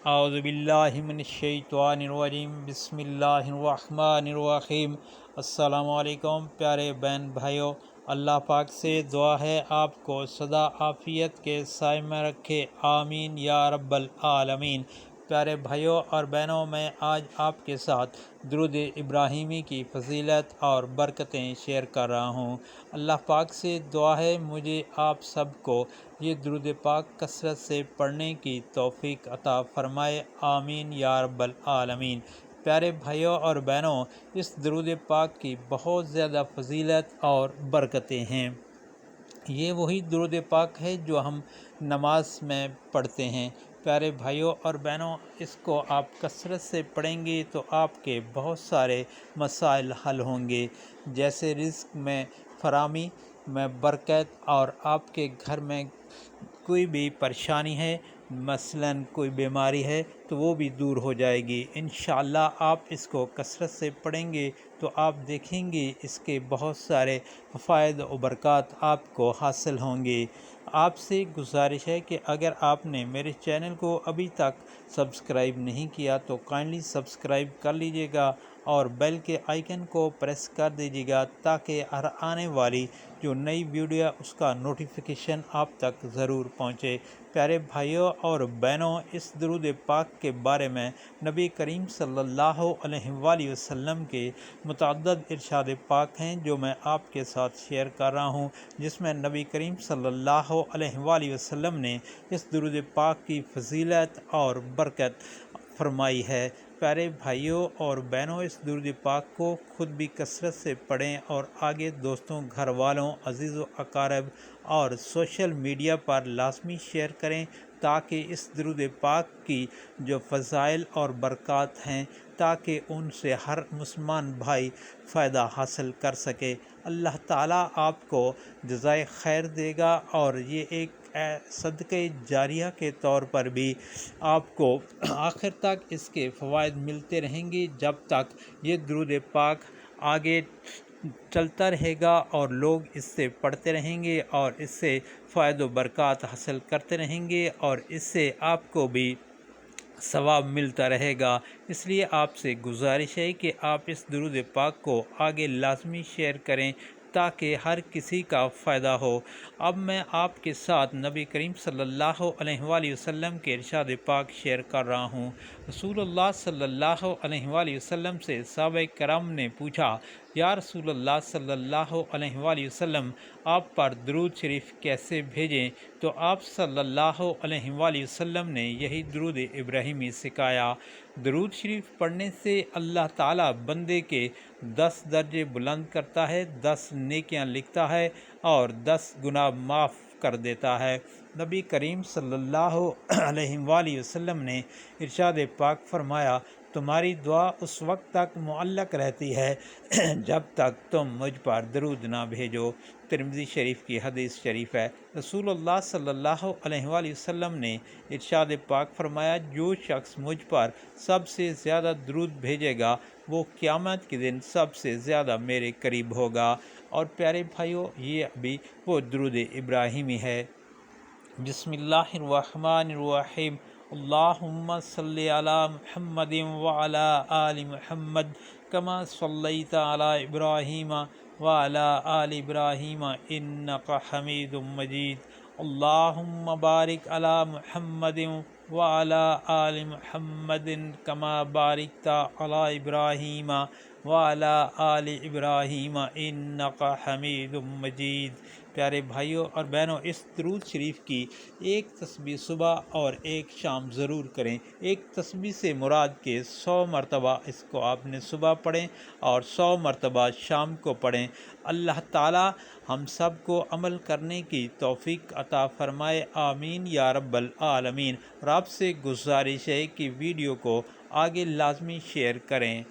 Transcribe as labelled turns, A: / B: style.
A: اعوذ باللہ من الشیطان الرجیم بسم اللہ الرحمن الرحیم۔ السلام علیکم پیارے بہن بھائیوں، اللہ پاک سے دعا ہے آپ کو سدا عافیت کے سائے میں رکھے، آمین یا رب العالمین۔ پیارے بھائیوں اور بہنوں، میں آج آپ کے ساتھ درود ابراہیمی کی فضیلت اور برکتیں شیئر کر رہا ہوں۔ اللہ پاک سے دعا ہے مجھے آپ سب کو یہ درود پاک کثرت سے پڑھنے کی توفیق عطا فرمائے، آمین یا رب العالمین۔ پیارے بھائیوں اور بہنوں، اس درود پاک کی بہت زیادہ فضیلت اور برکتیں ہیں۔ یہ وہی درود پاک ہے جو ہم نماز میں پڑھتے ہیں۔ پیارے بھائیوں اور بہنوں، اس کو آپ کثرت سے پڑھیں گے تو آپ کے بہت سارے مسائل حل ہوں گے، جیسے رزق میں فراوانی میں برکت، اور آپ کے گھر میں کوئی بھی پریشانی ہے، مثلاً کوئی بیماری ہے تو وہ بھی دور ہو جائے گی۔ انشاءاللہ آپ اس کو کثرت سے پڑھیں گے تو آپ دیکھیں گے اس کے بہت سارے فوائد و برکات آپ کو حاصل ہوں گے۔ آپ سے گزارش ہے کہ اگر آپ نے میرے چینل کو ابھی تک سبسکرائب نہیں کیا تو کائنڈلی سبسکرائب کر لیجئے گا اور بیل کے آئیکن کو پریس کر دیجیے گا تاکہ ہر آنے والی جو نئی ویڈیو اس کا نوٹیفیکیشن آپ تک ضرور پہنچے۔ پیارے بھائیوں اور بہنوں، اس درود پاک کے بارے میں نبی کریم صلی اللہ علیہ وآلہ وسلم کے متعدد ارشاد پاک ہیں جو میں آپ کے ساتھ شیئر کر رہا ہوں، جس میں نبی کریم صلی اللہ علیہ وآلہ وسلم نے اس درود پاک کی فضیلت اور برکت فرمائی ہے۔ پیارے بھائیوں اور بہنوں، اس درود پاک کو خود بھی کثرت سے پڑھیں اور آگے دوستوں، گھر والوں، عزیز و اقارب اور سوشل میڈیا پر لازمی شیئر کریں تاکہ اس درود پاک کی جو فضائل اور برکات ہیں تاکہ ان سے ہر مسلمان بھائی فائدہ حاصل کر سکے۔ اللہ تعالیٰ آپ کو جزائے خیر دے گا اور یہ ایک صدقہ جاریہ کے طور پر بھی آپ کو آخر تک اس کے فوائد ملتے رہیں گے، جب تک یہ درود پاک آگے چلتا رہے گا اور لوگ اس سے پڑھتے رہیں گے اور اس سے فائد و برکات حاصل کرتے رہیں گے اور اس سے آپ کو بھی ثواب ملتا رہے گا۔ اس لیے آپ سے گزارش ہے کہ آپ اس درود پاک کو آگے لازمی شیئر کریں تاکہ ہر کسی کا فائدہ ہو۔ اب میں آپ کے ساتھ نبی کریم صلی اللہ علیہ وآلہ وسلم کے ارشاد پاک شیئر کر رہا ہوں۔ رسول اللہ صلی اللہ علیہ وآلہ وسلم سے صحابہ کرام نے پوچھا، یا رسول اللہ صلی اللہ علیہ وآلہ وسلم، آپ پر درود شریف کیسے بھیجیں؟ تو آپ صلی اللہ علیہ وآلہ وسلم نے یہی درود ابراہیمی سکھایا۔ درود شریف پڑھنے سے اللہ تعالیٰ بندے کے 10 درجے بلند کرتا ہے، 10 نیکیاں لکھتا ہے اور 10 گناہ معاف کر دیتا ہے۔ نبی کریم صلی اللہ علیہ وآلہ وسلم نے ارشاد پاک فرمایا، تمہاری دعا اس وقت تک معلق رہتی ہے جب تک تم مجھ پر درود نہ بھیجو۔ ترمذی شریف کی حدیث شریف ہے۔ رسول اللہ صلی اللہ علیہ وآلہ وسلم نے ارشاد پاک فرمایا، جو شخص مجھ پر سب سے زیادہ درود بھیجے گا وہ قیامت کے دن سب سے زیادہ میرے قریب ہوگا۔ اور پیارے بھائیوں، یہ ابھی وہ درود ابراہیمی ہے۔ بسم اللہ الرحمن الرحیم۔ اللہم صلی علی محمد وعلی آل محمد کما صلیت علی ابراہیم وعلی آل ابراہیم انک حمید مجید۔ اللہم بارک علی محمد وعلی آل محمد کما بارکت علی ابراہیم وعلی آل ابراہیم انک حمید مجید۔ پیارے بھائیوں اور بہنوں، اس درود شریف کی ایک تسبیح صبح اور ایک شام ضرور کریں۔ ایک تسبیح سے مراد کہ 100 مرتبہ اس کو آپ نے صبح پڑھیں اور 100 مرتبہ شام کو پڑھیں۔ اللہ تعالی ہم سب کو عمل کرنے کی توفیق عطا فرمائے، آمین یا رب العالمین۔ اور آپ سے گزارش ہے کہ ویڈیو کو آگے لازمی شیئر کریں۔